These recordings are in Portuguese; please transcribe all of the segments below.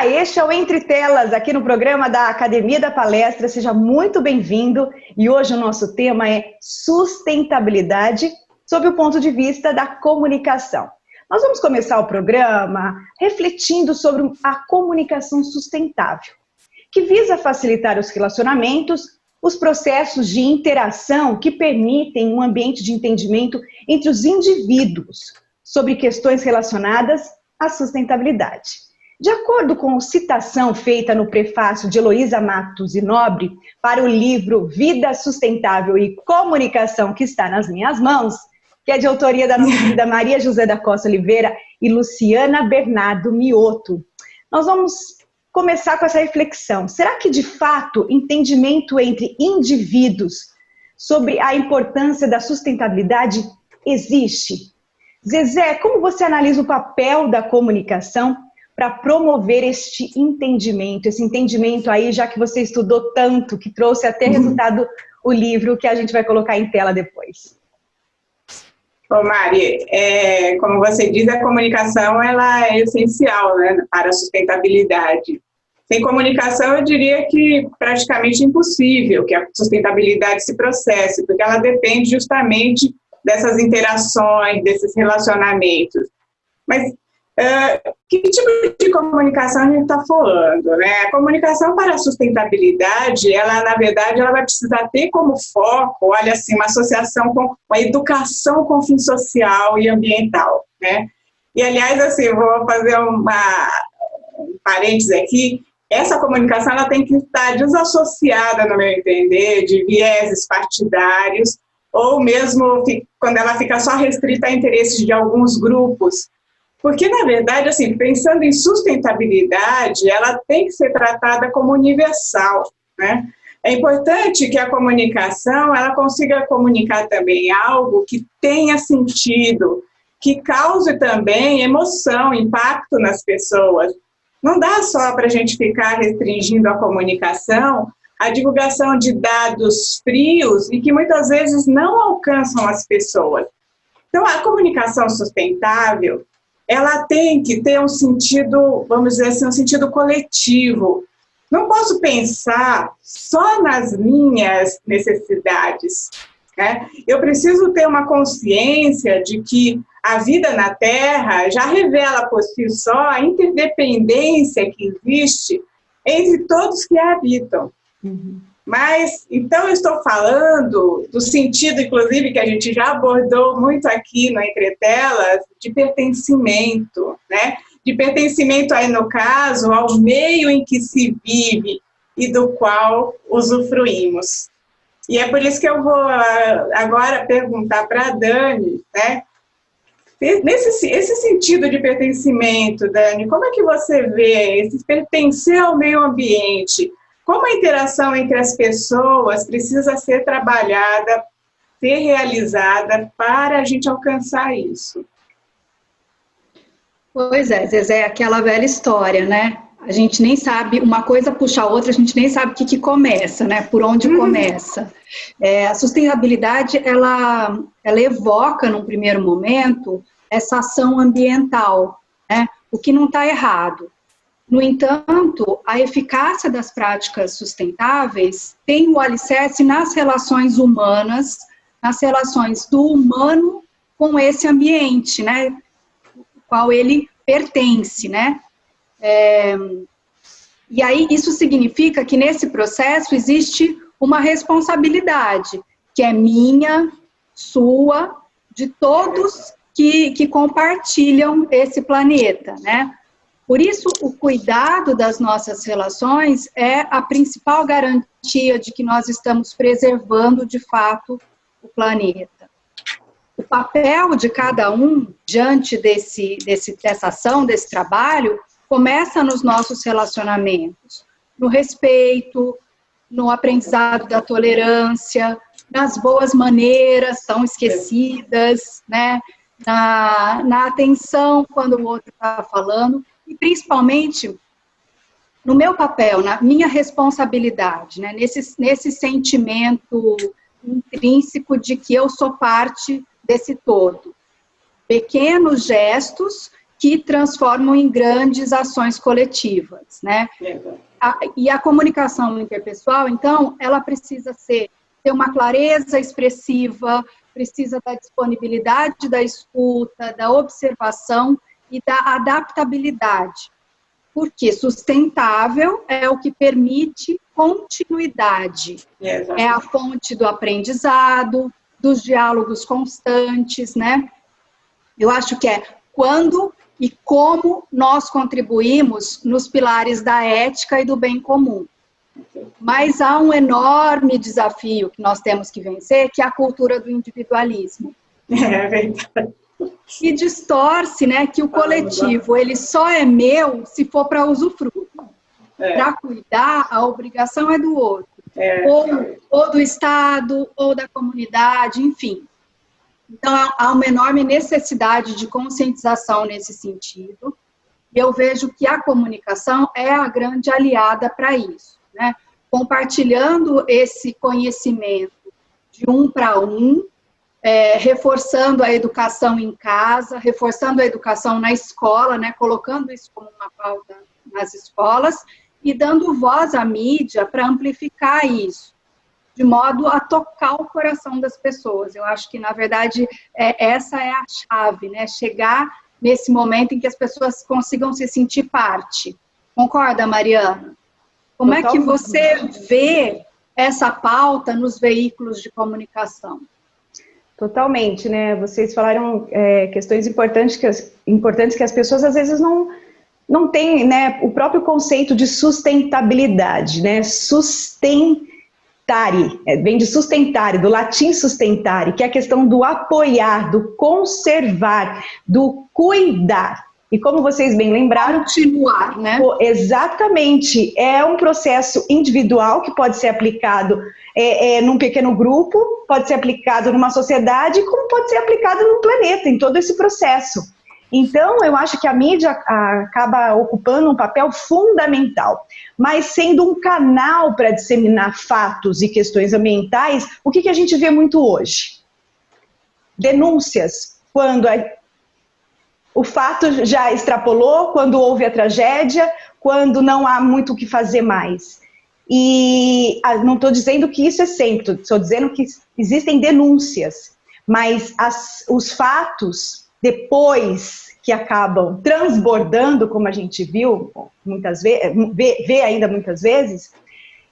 este é o Entre Telas, aqui no programa da Academia da Palestra. Seja muito bem-vindo. E hoje o nosso tema é sustentabilidade sob o ponto de vista da comunicação. Nós vamos começar o programa refletindo sobre a comunicação sustentável, que visa facilitar os relacionamentos, os processos de interação que permitem um ambiente de entendimento entre os indivíduos sobre questões relacionadas à sustentabilidade. De acordo com a citação feita no prefácio de Heloísa Matos e Nobre para o livro Vida Sustentável e Comunicação, que está nas minhas mãos, que é de autoria da nossa querida Maria José da Costa Oliveira e Luciana Bernardo Mioto, nós vamos começar com essa reflexão. Será que, de fato, entendimento entre indivíduos sobre a importância da sustentabilidade existe? Zezé, como você analisa o papel da comunicação para promover este entendimento? Esse entendimento aí, já que você estudou tanto, que trouxe até resultado o livro que a gente vai colocar em tela depois. Ô Mari, como você diz, a comunicação ela é essencial, né, para a sustentabilidade. Sem comunicação, eu diria que praticamente impossível que a sustentabilidade se processe, porque ela depende justamente dessas interações, desses relacionamentos. Mas que tipo de comunicação a gente está falando, né? A comunicação para a sustentabilidade, ela, na verdade, ela vai precisar ter como foco, olha assim, uma associação com a educação com fim social e ambiental, né? E, aliás, assim, eu vou fazer um parênteses aqui, essa comunicação ela tem que estar desassociada, no meu entender, de vieses partidários, ou mesmo quando ela fica só restrita a interesses de alguns grupos. Porque, na verdade, assim, pensando em sustentabilidade, ela tem que ser tratada como universal, né? É importante que a comunicação ela consiga comunicar também algo que tenha sentido, que cause também emoção, impacto nas pessoas. Não dá só para a gente ficar restringindo a comunicação à divulgação de dados frios e que muitas vezes não alcançam as pessoas. Então, a comunicação sustentável ela tem que ter um sentido, vamos dizer assim, um sentido coletivo. Não posso pensar só nas minhas necessidades, né? Eu preciso ter uma consciência de que a vida na Terra já revela por si só a interdependência que existe entre todos que a habitam. Mas, então, eu estou falando do sentido, inclusive, que a gente já abordou muito aqui no Entre Telas, de pertencimento, né? De pertencimento aí, no caso, ao meio em que se vive e do qual usufruímos. E é por isso que eu vou agora perguntar para a Dani, né? Esse sentido de pertencimento, Dani, como é que você vê esse pertencer ao meio ambiente? Como a interação entre as pessoas precisa ser trabalhada, ser realizada para a gente alcançar isso? Pois é, Zezé, aquela velha história, né? A gente nem sabe, uma coisa puxa a outra, a gente nem sabe o que começa, né? Por onde começa. A sustentabilidade, ela evoca, num primeiro momento, essa ação ambiental, né? O que não está errado. No entanto, a eficácia das práticas sustentáveis tem o alicerce nas relações humanas, nas relações do humano com esse ambiente, né, ao qual ele pertence, né. E aí isso significa que nesse processo existe uma responsabilidade, que é minha, sua, de todos que compartilham esse planeta, né. Por isso, o cuidado das nossas relações é a principal garantia de que nós estamos preservando, de fato, o planeta. O papel de cada um diante dessa ação, desse trabalho, começa nos nossos relacionamentos, no respeito, no aprendizado da tolerância, nas boas maneiras tão esquecidas, né? na atenção quando o outro está falando, e principalmente no meu papel, na minha responsabilidade, né? nesse sentimento intrínseco de que eu sou parte desse todo. Pequenos gestos que transformam em grandes ações coletivas, né? E a comunicação interpessoal, então, ela precisa ter uma clareza expressiva, precisa da disponibilidade da escuta, da observação e da adaptabilidade. Porque sustentável é o que permite continuidade. É a fonte do aprendizado, dos diálogos constantes, né? Eu acho que é quando e como nós contribuímos nos pilares da ética e do bem comum. Mas há um enorme desafio que nós temos que vencer, que é a cultura do individualismo. É verdade. E distorce, né, que o coletivo, ele só é meu se for para usufruto. Para cuidar, a obrigação é do outro. Ou do Estado, ou da comunidade, enfim. Então, há uma enorme necessidade de conscientização nesse sentido. E eu vejo que a comunicação é a grande aliada para isso, né? Compartilhando esse conhecimento de um para um, reforçando a educação em casa, reforçando a educação na escola, né? Colocando isso como uma pauta nas escolas e dando voz à mídia para amplificar isso, de modo a tocar o coração das pessoas. Eu acho que, na verdade, essa é a chave, né? Chegar nesse momento em que as pessoas consigam se sentir parte. Concorda, Mariana? Como é que você vê essa pauta nos veículos de comunicação? Totalmente, né? Vocês falaram questões importantes que as pessoas às vezes não têm, né? O próprio conceito de sustentabilidade, né? Vem de sustentare, do latim sustentare, que é a questão do apoiar, do conservar, do cuidar. E como vocês bem lembraram... Continuar, né? Exatamente. É um processo individual que pode ser aplicado num pequeno grupo, pode ser aplicado numa sociedade, como pode ser aplicado no planeta, em todo esse processo. Então, eu acho que a mídia acaba ocupando um papel fundamental, mas sendo um canal para disseminar fatos e questões ambientais, o que a gente vê muito hoje? Denúncias, quando o fato já extrapolou, quando houve a tragédia, quando não há muito o que fazer mais. E não estou dizendo que isso é sempre, estou dizendo que existem denúncias, mas os fatos, depois que acabam transbordando, como a gente viu muitas vezes, vê ainda muitas vezes,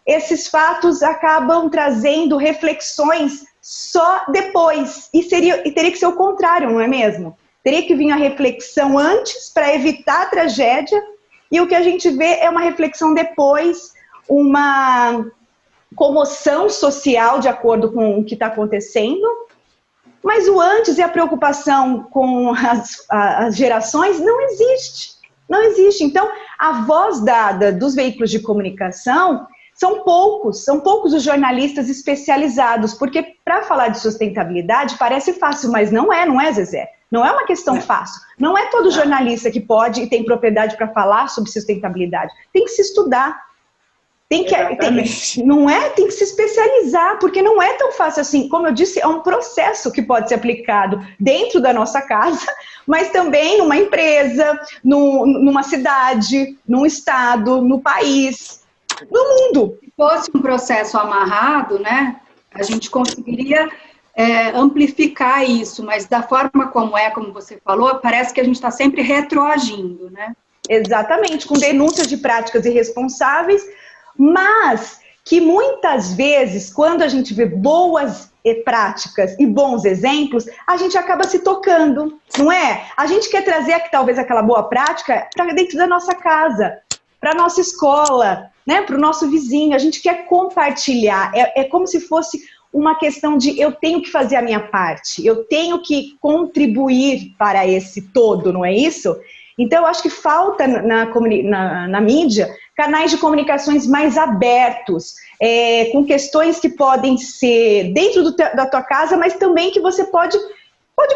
esses fatos acabam trazendo reflexões só depois. E teria que ser o contrário, não é mesmo? Teria que vir a reflexão antes para evitar a tragédia, e o que a gente vê é uma reflexão depois, uma comoção social de acordo com o que está acontecendo, mas o antes e a preocupação com as gerações não existe. Não existe. Então, a voz dada dos veículos de comunicação são poucos os jornalistas especializados, porque para falar de sustentabilidade parece fácil, mas não é, Zezé? Não é uma questão fácil. Não é todo jornalista que pode e tem propriedade para falar sobre sustentabilidade. Tem que se estudar. Tem que se especializar, porque não é tão fácil assim. Como eu disse, é um processo que pode ser aplicado dentro da nossa casa, mas também numa empresa, numa cidade, num estado, no país, no mundo. Se fosse um processo amarrado, né, a gente conseguiria amplificar isso, mas da forma como você falou, parece que a gente está sempre retroagindo, né? Exatamente, com denúncias de práticas irresponsáveis, mas que muitas vezes, quando a gente vê boas práticas e bons exemplos, a gente acaba se tocando, não é? A gente quer trazer talvez aquela boa prática para dentro da nossa casa, para a nossa escola, né? Para o nosso vizinho, a gente quer compartilhar, é como se fosse uma questão de eu tenho que fazer a minha parte, eu tenho que contribuir para esse todo, não é isso? Então, eu acho que falta na mídia canais de comunicações mais abertos, com questões que podem ser dentro da tua casa, mas também que você pode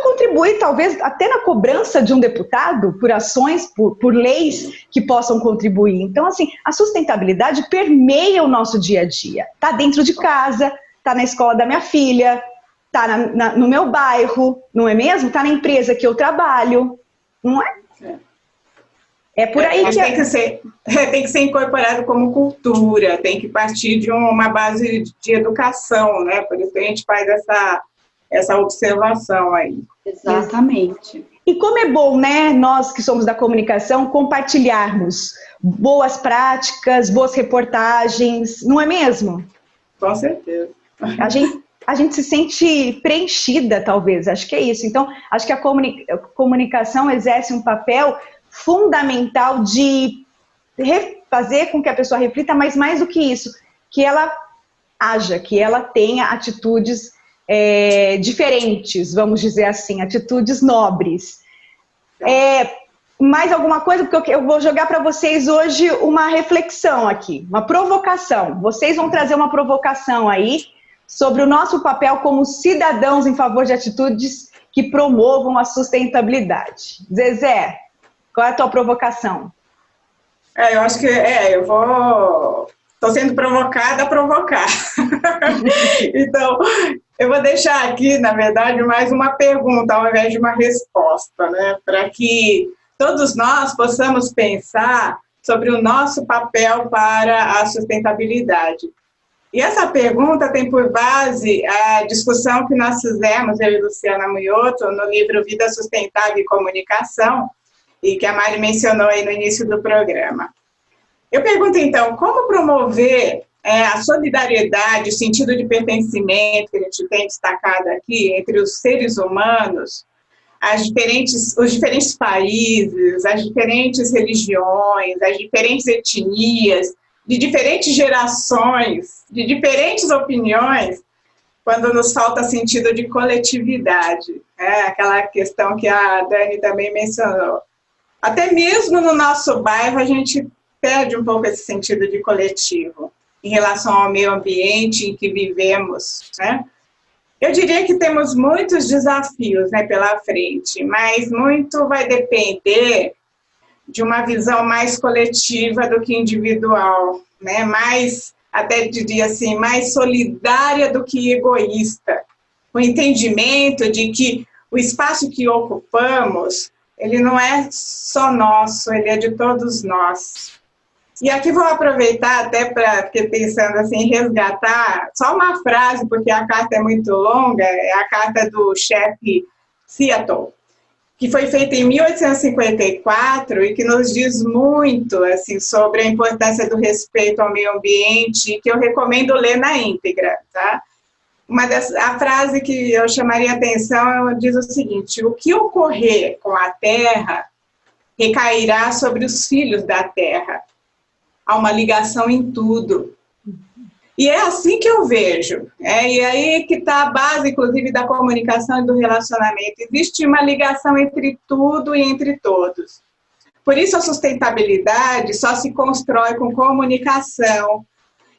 contribuir, talvez, até na cobrança de um deputado, por ações, por leis que possam contribuir. Então, assim, a sustentabilidade permeia o nosso dia a dia. Está dentro de casa, está na escola da minha filha, está no meu bairro, não é mesmo? Está na empresa que eu trabalho, não é? É por aí que tem que ser incorporado como cultura, tem que partir de uma base de educação, né? Por isso que a gente faz essa observação aí. Exatamente. E como é bom, né, nós que somos da comunicação, compartilharmos boas práticas, boas reportagens, não é mesmo? Com certeza. A gente se sente preenchida, talvez, acho que é isso. Então, acho que a comunicação exerce um papel fundamental de fazer com que a pessoa reflita, mas mais do que isso, que ela haja, que ela tenha atitudes diferentes, vamos dizer assim, atitudes nobres. Mais alguma coisa? Porque eu vou jogar para vocês hoje uma reflexão aqui, uma provocação. Vocês vão trazer uma provocação aí sobre o nosso papel como cidadãos em favor de atitudes que promovam a sustentabilidade. Zezé, qual é a tua provocação? Eu acho que estou sendo provocada a provocar. Então, eu vou deixar aqui, na verdade, mais uma pergunta ao invés de uma resposta, né? Para que todos nós possamos pensar sobre o nosso papel para a sustentabilidade. E essa pergunta tem por base a discussão que nós fizemos, eu e Luciana Mioto, no livro Vida Sustentável e Comunicação, e que a Mari mencionou aí no início do programa. Eu pergunto, então, como promover a solidariedade, o sentido de pertencimento que a gente tem destacado aqui entre os seres humanos, os diferentes países, as diferentes religiões, as diferentes etnias, de diferentes gerações, de diferentes opiniões, quando nos falta sentido de coletividade. Aquela questão que a Dani também mencionou. Até mesmo no nosso bairro, a gente perde um pouco esse sentido de coletivo em relação ao meio ambiente em que vivemos, né? Eu diria que temos muitos desafios, né, pela frente, mas muito vai depender de uma visão mais coletiva do que individual, né? Mais, até diria assim, mais solidária do que egoísta. O entendimento de que o espaço que ocupamos, ele não é só nosso, ele é de todos nós. E aqui vou aproveitar até porque pensando assim, resgatar só uma frase, porque a carta é muito longa, é a carta do chefe Seattle, que foi feita em 1854 e que nos diz muito assim, sobre a importância do respeito ao meio ambiente, que eu recomendo ler na íntegra, tá? A frase que eu chamaria a atenção diz o seguinte: o que ocorrer com a terra recairá sobre os filhos da terra. Há uma ligação em tudo. E é assim que eu vejo. E aí que está a base, inclusive, da comunicação e do relacionamento. Existe uma ligação entre tudo e entre todos. Por isso, a sustentabilidade só se constrói com comunicação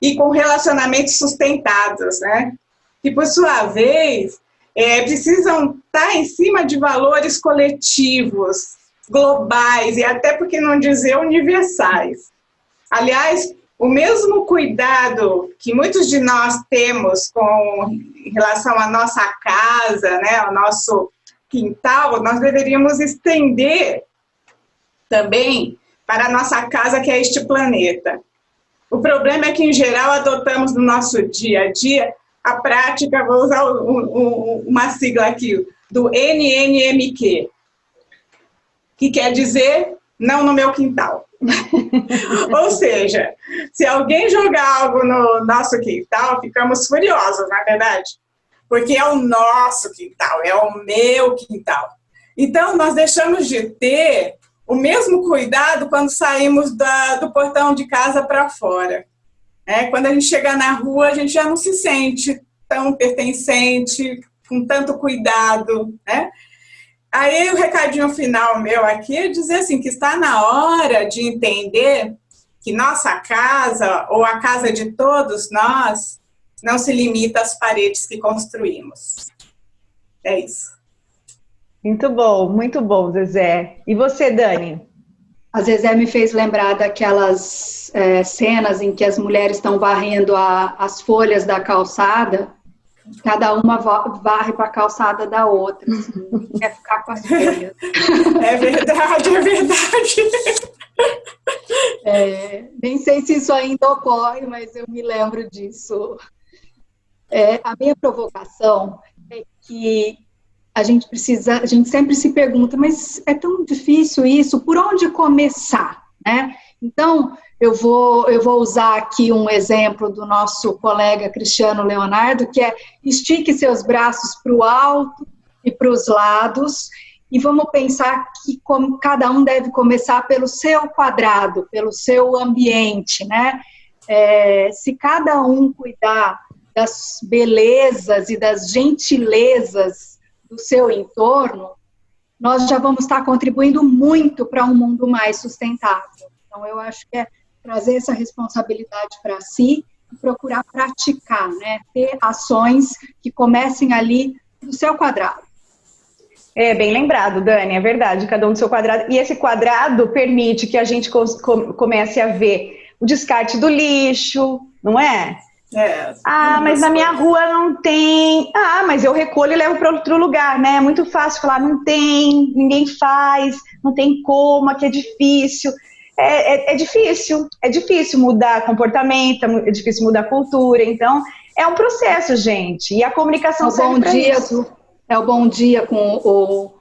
e com relacionamentos sustentados, né? Que, por sua vez, precisam estar em cima de valores coletivos, globais e até, por que não dizer, universais. Aliás, o mesmo cuidado que muitos de nós temos em relação à nossa casa, né, ao nosso quintal, nós deveríamos estender também para a nossa casa, que é este planeta. O problema é que, em geral, adotamos no nosso dia a dia a prática, vou usar uma sigla aqui, do NNMQ, que quer dizer não no meu quintal. Ou seja, se alguém jogar algo no nosso quintal, ficamos furiosos, na verdade, porque é o nosso quintal, é o meu quintal. Então, nós deixamos de ter o mesmo cuidado quando saímos do portão de casa para fora. Quando a gente chega na rua, a gente já não se sente tão pertencente, com tanto cuidado, né? Aí o recadinho final meu aqui é dizer assim, que está na hora de entender que nossa casa, ou a casa de todos nós, não se limita às paredes que construímos. É isso. Muito bom, Zezé. E você, Dani? A Zezé me fez lembrar daquelas cenas em que as mulheres estão varrendo as folhas da calçada Cada uma varre para a calçada da outra, assim, quer ficar com as feias. É verdade, é verdade. Nem sei se isso ainda ocorre, mas eu me lembro disso. A minha provocação é que a gente sempre se pergunta, mas é tão difícil isso, por onde começar, né? Então, eu vou usar aqui um exemplo do nosso colega Cristiano Leonardo, que é: estique seus braços para o alto e para os lados, e vamos pensar que cada um deve começar pelo seu quadrado, pelo seu ambiente, né? Se cada um cuidar das belezas e das gentilezas do seu entorno, nós já vamos estar contribuindo muito para um mundo mais sustentável. Então, eu acho que é trazer essa responsabilidade para si e procurar praticar, né? Ter ações que comecem ali no seu quadrado. Bem lembrado, Dani, é verdade, cada um do seu quadrado. E esse quadrado permite que a gente comece a ver o descarte do lixo, não é? Mas na minha rua não tem. Mas eu recolho e levo para outro lugar, né? É muito fácil falar, não tem, ninguém faz, não tem como, aqui é difícil. É difícil mudar comportamento, é difícil mudar cultura, então é um processo, gente, e a comunicação serve para isso. É o bom dia com o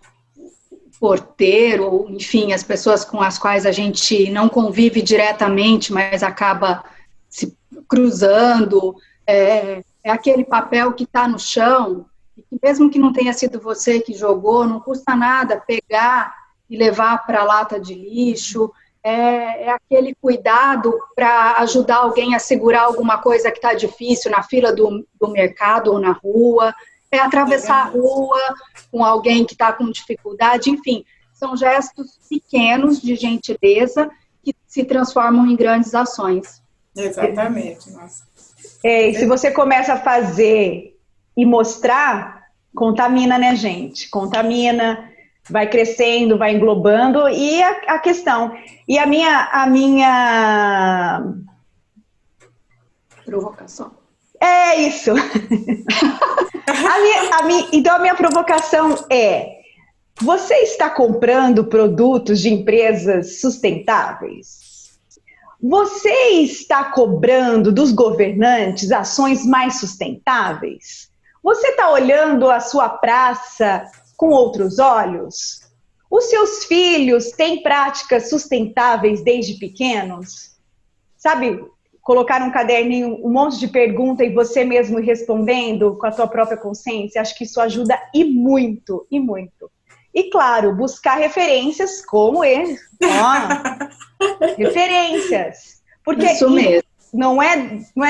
porteiro, enfim, as pessoas com as quais a gente não convive diretamente, mas acaba se cruzando, é aquele papel que está no chão, e que mesmo que não tenha sido você que jogou, não custa nada pegar e levar para a lata de lixo. É aquele cuidado para ajudar alguém a segurar alguma coisa que está difícil na fila do mercado ou na rua, é atravessar a rua com alguém que está com dificuldade, enfim, são gestos pequenos de gentileza que se transformam em grandes ações. Exatamente. Nossa. E se você começa a fazer e mostrar, contamina, né, gente? Contamina, vai crescendo, vai englobando, e a questão... E a minha... Provocação. É isso. Então, a minha provocação é: você está comprando produtos de empresas sustentáveis? Você está cobrando dos governantes ações mais sustentáveis? Você está olhando a sua praça com outros olhos? Os seus filhos têm práticas sustentáveis desde pequenos? Sabe, colocar num caderninho um monte de pergunta e você mesmo respondendo com a tua própria consciência, acho que isso ajuda e muito, e muito. E claro, buscar referências como ele. Referências. Porque isso mesmo. Não é,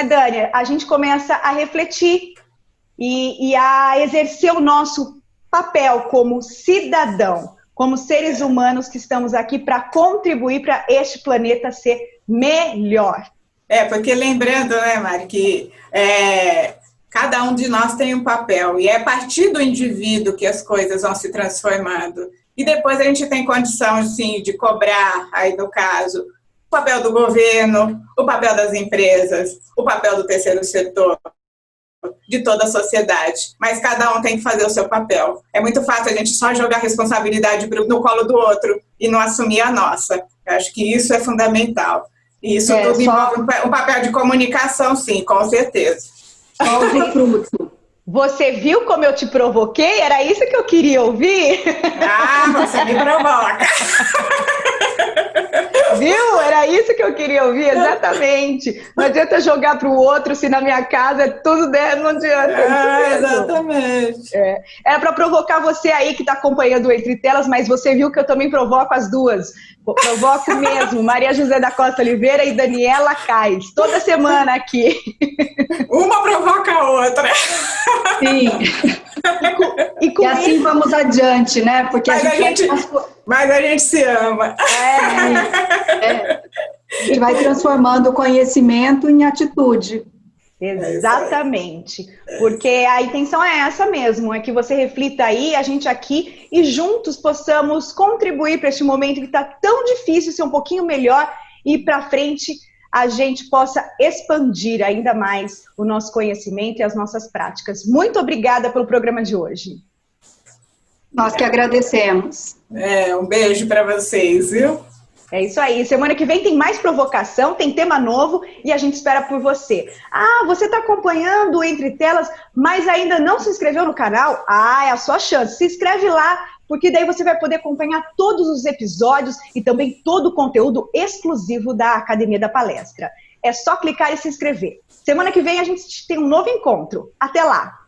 Dani? A gente começa a refletir e a exercer o nosso papel como cidadão, como seres humanos que estamos aqui para contribuir para este planeta ser melhor. Porque lembrando, né, Mari, que cada um de nós tem um papel, e é a partir do indivíduo que as coisas vão se transformando. E depois a gente tem condição, assim, de cobrar, aí no caso, o papel do governo, o papel das empresas, o papel do terceiro setor, de toda a sociedade. Mas cada um tem que fazer o seu papel. É muito fácil a gente só jogar a responsabilidade no colo do outro e não assumir a nossa. Eu acho que isso é fundamental. E isso tudo envolve um papel de comunicação, sim, com certeza. Você viu como eu te provoquei? Era isso que eu queria ouvir? Você me provoca. Viu? Era isso que eu queria ouvir, exatamente. Não adianta jogar para o outro se na minha casa tudo der, não adianta. Exatamente. Era para provocar você aí que está acompanhando o Entre Telas, mas você viu que eu também provoco as duas. Provoco mesmo, Maria José da Costa Oliveira e Daniela Kais, toda semana aqui. Uma provoca a outra. Sim. E assim vamos adiante, né? Porque mas a gente se ama. A gente vai transformando o conhecimento em atitude. Exatamente, porque a intenção é essa mesmo, é que você reflita aí, a gente aqui, e juntos possamos contribuir para este momento que está tão difícil ser um pouquinho melhor e ir para frente, a gente possa expandir ainda mais o nosso conhecimento e as nossas práticas. Muito obrigada pelo programa de hoje. Nós que agradecemos. Um beijo para vocês, viu? É isso aí. Semana que vem tem mais provocação, tem tema novo e a gente espera por você. Você está acompanhando Entre Telas, mas ainda não se inscreveu no canal? É a sua chance. Se inscreve lá, porque daí você vai poder acompanhar todos os episódios e também todo o conteúdo exclusivo da Academia da Palestra. É só clicar e se inscrever. Semana que vem a gente tem um novo encontro. Até lá!